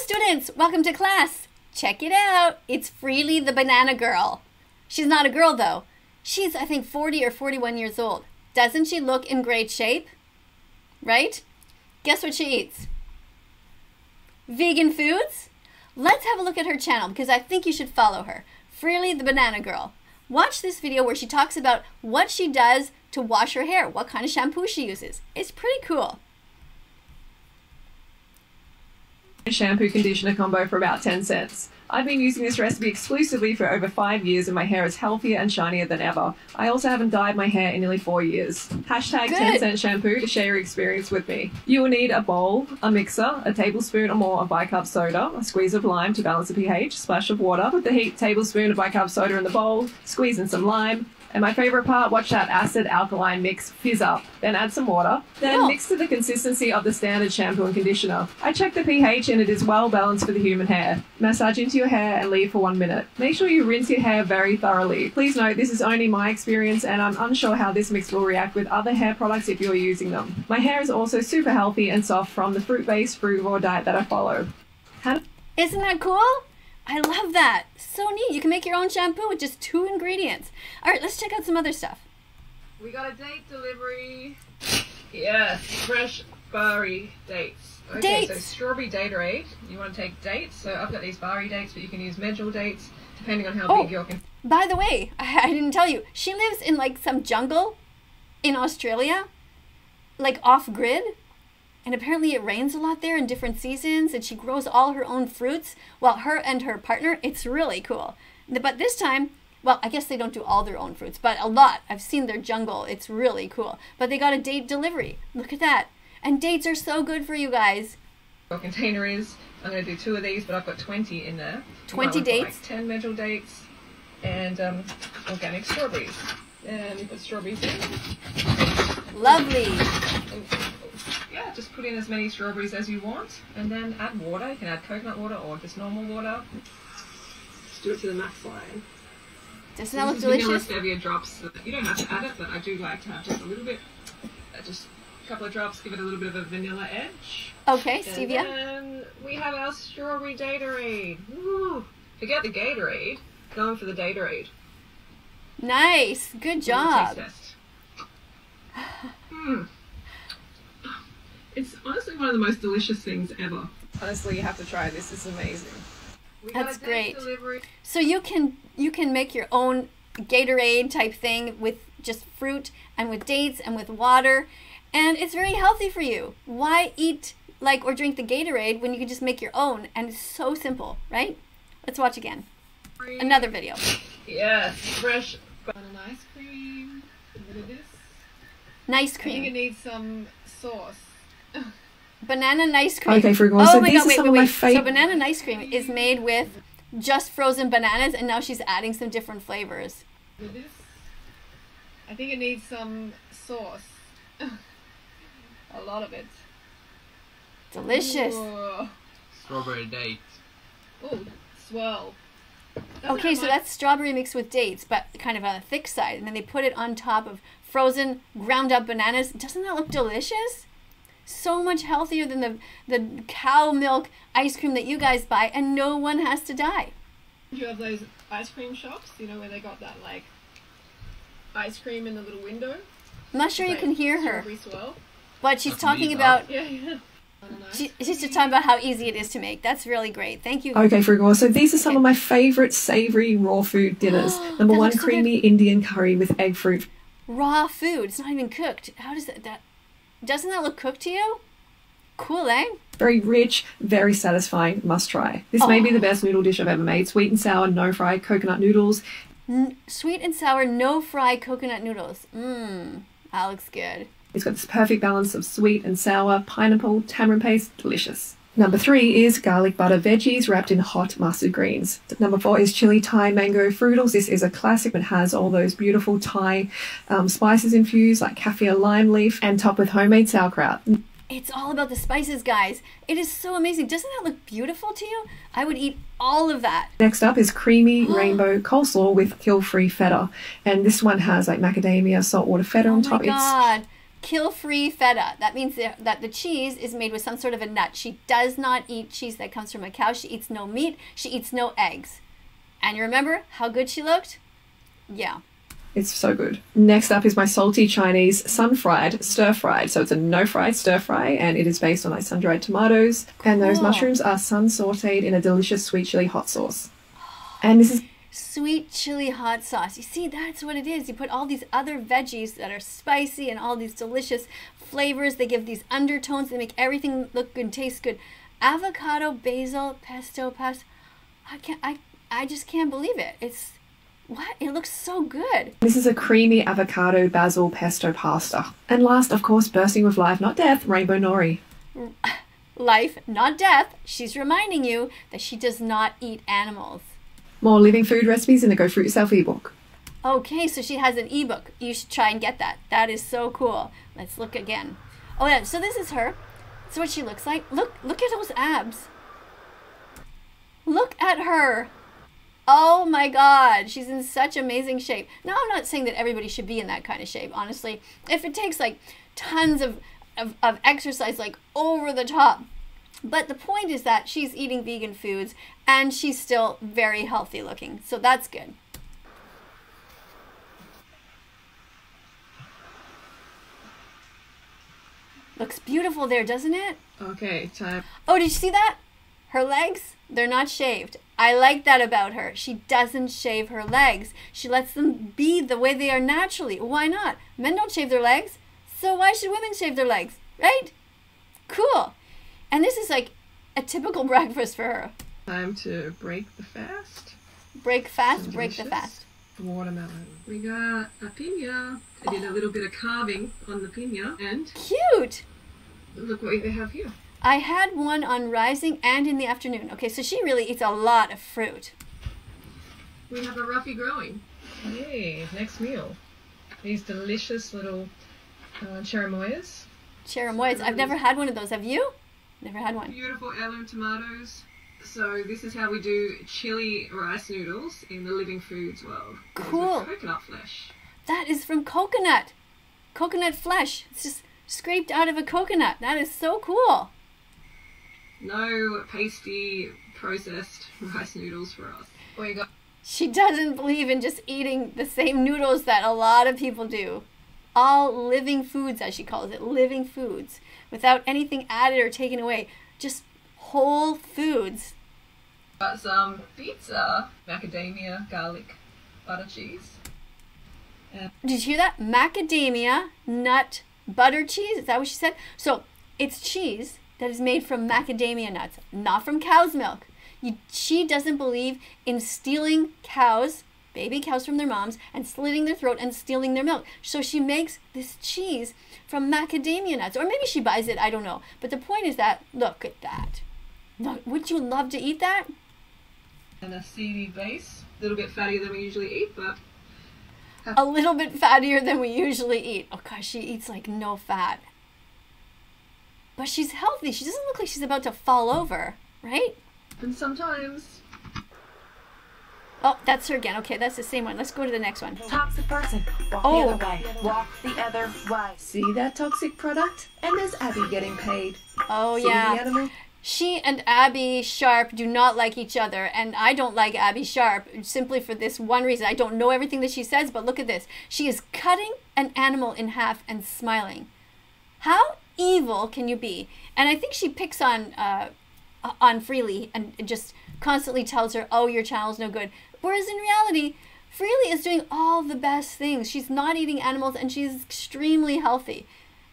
students, welcome to class. Check it out. It's Freely the banana girl. She's not a girl though. She's, I think, 40 or 41 years old. Doesn't she look in great shape? Right? Guess what she eats? Vegan foods? Let's have a look at her channel because I think you should follow her. Freely the banana girl. Watch this video where she talks about what she does to wash her hair, what kind of shampoo she uses. It's pretty cool. Shampoo conditioner combo for about 10 cents. I've been using this recipe exclusively for over 5 years and my hair is healthier and shinier than ever. I also haven't dyed my hair in nearly 4 years. Hashtag 10-cent shampoo to share your experience with me. You will need a bowl, a mixer, a tablespoon or more of bicarb soda, a squeeze of lime to balance the pH, splash of water. Put the heat tablespoon of bicarb soda in the bowl, squeeze in some lime. And my favorite part, watch that acid alkaline mix fizz up. Then add some water. Then mix to the consistency of the standard shampoo and conditioner. I checked the pH and it is well balanced for the human hair. Massage into your hair and leave for 1 minute. Make sure you rinse your hair very thoroughly. Please note this is only my experience and I'm unsure how this mix will react with other hair products if you're using them. My hair is also super healthy and soft from the fruit-based frugivore diet that I follow. Isn't that cool? I love that. So neat. You can make your own shampoo with just 2 ingredients. All right, let's check out some other stuff. We got a date delivery. Yes, fresh berry dates. Okay, dates. So strawberry daterade. You want to take dates. So I've got these berry dates, but you can use medjool dates depending on how big your By the way, I didn't tell you. She lives in like some jungle in Australia, like off-grid. And apparently it rains a lot there in different seasons and she grows all her own fruits. Well, her and her partner, it's really cool. But this time, well, I guess they don't do all their own fruits, but a lot. I've seen their jungle. It's really cool. But they got a date delivery. Look at that. And dates are so good for you guys. Your container is, I'm going to do 2 of these, but I've got 20 in there. 20 dates? Like 10 medjool dates and organic strawberries. And you put strawberries in. Lovely. Yeah, just put in as many strawberries as you want and then add water. You can add coconut water or just normal water. Just do it to the max line. Doesn't that look delicious? Vanilla stevia drops. You don't have to add it, but I do like to have just a little bit. Just a couple of drops, give it a little bit of a vanilla edge. Okay, stevia. And then we have our strawberry Gatorade. Woo. Forget the Gatorade. Going for the Gatorade. Nice. Good job. Taste test. It's honestly one of the most delicious things ever. Honestly, you have to try this. It's amazing. That's great. So you can make your own Gatorade type thing with just fruit and with dates and with water, and it's very healthy for you. Why eat like or drink the Gatorade when you can just make your own? And it's so simple, right? Let's watch again. Another video. Yes, fresh banana ice cream. Look at this. Nice cream. I think it needs some sauce. Banana nice cream. Okay, frugal. Oh so my these god, are wait. my favorite. So banana nice cream is made with just frozen bananas, and now she's adding some different flavors. With this, I think it needs some sauce. A lot of it. Delicious. Ooh. Strawberry date. Oh, swirl. Okay, so that's strawberry mixed with dates, but kind of on the thick side, and then they put it on top of frozen, ground up bananas. Doesn't that look delicious? So much healthier than the cow milk ice cream that you guys buy, and no one has to die. You have those ice cream shops, you know, where they got that like ice cream in the little window. I'm not sure you can hear her, Swirl. but she's talking about. Yeah. She's just talking about how easy it is to make. That's really great. Thank you. Okay, frugal. So these are some of my favorite savory raw food dinners. Number 1, so creamy Indian curry with egg fruit. Raw food. It's not even cooked. How does that doesn't that look cooked to you? Cool, eh? Very rich, very satisfying. Must try. This may be the best noodle dish I've ever made. Sweet and sour, no fry coconut noodles. Sweet and sour, no fry coconut noodles. That looks good. It's got this perfect balance of sweet and sour, pineapple, tamarind paste, delicious. Number 3 is garlic butter veggies wrapped in hot mustard greens. Number 4 is chili Thai mango froodles. This is a classic. It has all those beautiful Thai spices infused like kaffir lime leaf and topped with homemade sauerkraut. It's all about the spices, guys. It is so amazing. Doesn't that look beautiful to you? I would eat all of that. Next up is creamy rainbow coleslaw with kill-free feta. And this one has like macadamia, saltwater feta on top. Oh my god. kill-free feta. That means that the cheese is made with some sort of a nut. She does not eat cheese that comes from a cow. She eats no meat. She eats no eggs. And you remember how good she looked? Yeah. It's so good. Next up is my salty Chinese sunfried stir-fried. So it's a no-fry stir-fry, and it is based on like sun-dried tomatoes. Cool. And those mushrooms are sun-sauteed in a delicious sweet chili hot sauce. And this is sweet chili hot sauce. You see, that's what it is. You put all these other veggies that are spicy and all these delicious flavors. They give these undertones. They make everything look good and taste good. Avocado, basil, pesto, pasta. I just can't believe it. It's what? It looks so good. This is a creamy avocado, basil, pesto pasta. And last, of course, bursting with life, not death, rainbow nori. Life, not death. She's reminding you that she does not eat animals. More living food recipes in the Go Fruit Yourself ebook. Okay, so she has an ebook. You should try and get that. That is so cool. Let's look again. Oh yeah, so this is her. This is what she looks like. Look at those abs. Look at her. Oh my God, she's in such amazing shape. Now, I'm not saying that everybody should be in that kind of shape, honestly. If it takes like tons of exercise, like over the top. But the point is that she's eating vegan foods and she's still very healthy looking. So that's good. Looks beautiful there, doesn't it? Okay, time. Oh, did you see that? Her legs, they're not shaved. I like that about her. She doesn't shave her legs. She lets them be the way they are naturally. Why not? Men don't shave their legs. So why should women shave their legs? Right? Cool. And this is like a typical breakfast for her. Time to break the fast. Break fast, break the fast. Watermelon. We got a piña. I did a little bit of carving on the piña. And cute. Look what we have here. I had one on rising and in the afternoon. Okay, so she really eats a lot of fruit. We have a roughy growing. Yay, next meal. These delicious little cherimoyas. Cherimoyas. I've never had one of those. Have you? Never had one. Beautiful heirloom tomatoes. So this is how we do chili rice noodles in the living foods world. Cool. Coconut flesh. That is from coconut. Coconut flesh. It's just scraped out of a coconut. That is so cool. No pasty processed rice noodles for us. What you got? She doesn't believe in just eating the same noodles that a lot of people do. All living foods, as she calls it, living foods, without anything added or taken away. Just whole foods. Got some pizza, macadamia, garlic, butter cheese. Did you hear that? Macadamia, nut, butter cheese. Is that what she said? So it's cheese that is made from macadamia nuts, not from cow's milk. She doesn't believe in stealing cows, baby cows from their moms, and slitting their throat and stealing their milk. So she makes this cheese from macadamia nuts. Or maybe she buys it, I don't know. But the point is that, look at that. Would you love to eat that? And a seedy base. A little bit fattier than we usually eat, but... A little bit fattier than we usually eat. Oh gosh, she eats like no fat. But she's healthy. She doesn't look like she's about to fall over, right? And sometimes... Oh, that's her again. Okay, that's the same one. Let's go to the next one. Toxic person. Walk the other way. Walk the other way. See that toxic product? And there's Abby getting paid. Oh, See yeah. the animal? She and Abby Sharp do not like each other, and I don't like Abby Sharp simply for this one reason. I don't know everything that she says, but look at this. She is cutting an animal in half and smiling. How evil can you be? And I think she picks on Freely and just constantly tells her, oh, your channel's no good. Whereas in reality, Freely is doing all the best things. She's not eating animals and she's extremely healthy.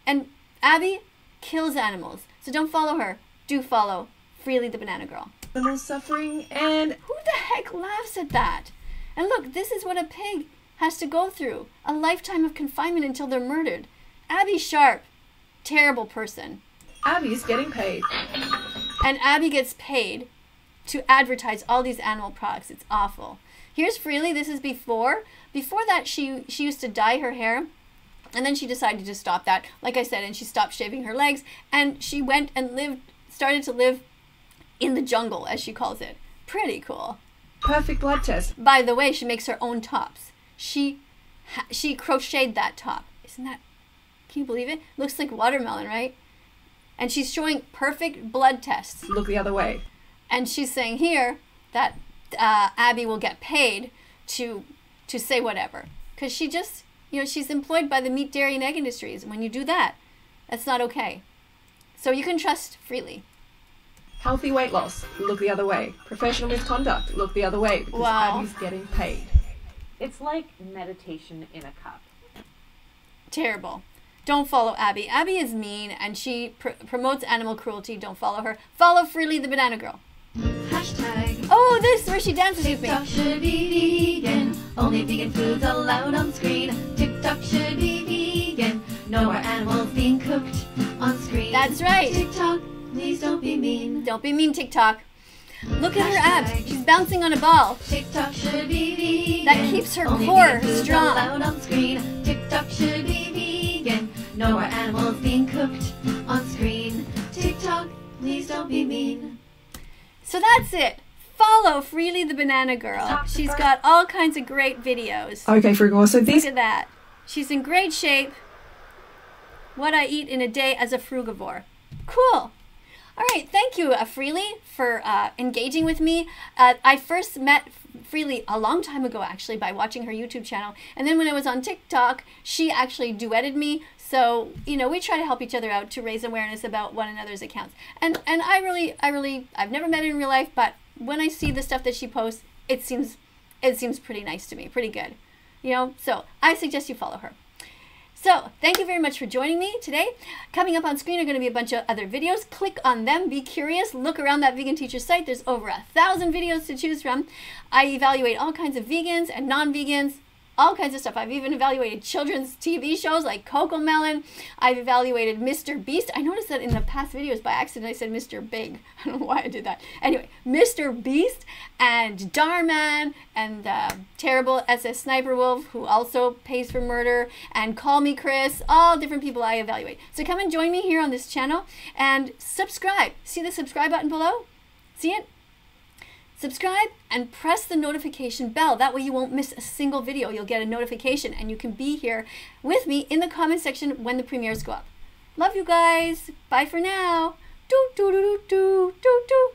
And Abby kills animals. So don't follow her. Do follow Freely the Banana Girl. Animal suffering and... Who the heck laughs at that? And look, this is what a pig has to go through. A lifetime of confinement until they're murdered. Abby Sharp, terrible person. Abby's getting paid. And Abby gets paid to advertise all these animal products. It's awful. Here's Freely. This is before. Before that, she used to dye her hair. And then she decided to stop that, like I said, and she stopped shaving her legs. And she went and started to live in the jungle, as she calls it. Pretty cool. Perfect blood test. By the way, she makes her own tops. She crocheted that top. Isn't that Can you believe it? Looks like watermelon, right? And she's showing perfect blood tests. Look the other way. And she's saying here that Abby will get paid to say whatever. Because she just, you know, she's employed by the meat, dairy, and egg industries. When you do that, that's not okay. So you can trust freely. Healthy weight loss. Look the other way. Professional misconduct. Look the other way. Because Wow. Abby's getting paid. It's like meditation in a cup. Terrible. Don't follow Abby. Abby is mean and she promotes animal cruelty. Don't follow her. Follow Freely the Banana Girl. Hashtag Oh, this where she dances with me. TikTok should be vegan. Only vegan foods allowed on screen. TikTok should be vegan. No more animals being cooked on screen. That's right. TikTok, please don't be mean. Don't be mean, TikTok. Look at her abs. She's bouncing on a ball. TikTok should be vegan. That keeps her Only core vegan foods strong. allowed on screen. TikTok should be vegan. No more animals being cooked on screen. TikTok, please don't be mean. So that's it. Follow Freely the Banana Girl. She's got all kinds of great videos. Okay, Frugal. So these Look at that. She's in great shape. What I eat in a day as a frugivore. Cool. All right, thank you, Freely, for engaging with me. I first met Freely a long time ago, actually, by watching her YouTube channel. And then when I was on TikTok, she actually duetted me. So, you know, we try to help each other out to raise awareness about one another's accounts. And I've never met her in real life, but when I see the stuff that she posts, it seems pretty nice to me, pretty good. You know, so I suggest you follow her. So, thank you very much for joining me today. Coming up on screen are going to be a bunch of other videos. Click on them, be curious, look around that Vegan Teacher site. There's over 1,000 videos to choose from. I evaluate all kinds of vegans and non-vegans, all kinds of stuff. I've even evaluated children's TV shows like Coco Melon. I've evaluated Mr. Beast. I noticed that in the past videos by accident I said Mr. Big. I don't know why I did that. Anyway, Mr. Beast and Darman and terrible SS Sniper Wolf, who also pays for murder, and Call Me Chris, all different people I evaluate. So come and join me here on this channel and subscribe. See the subscribe button below? See it? Subscribe and press the notification bell. That way you won't miss a single video. You'll get a notification and you can be here with me in the comment section when the premieres go up. Love you guys. Bye for now. Do do do do do do do.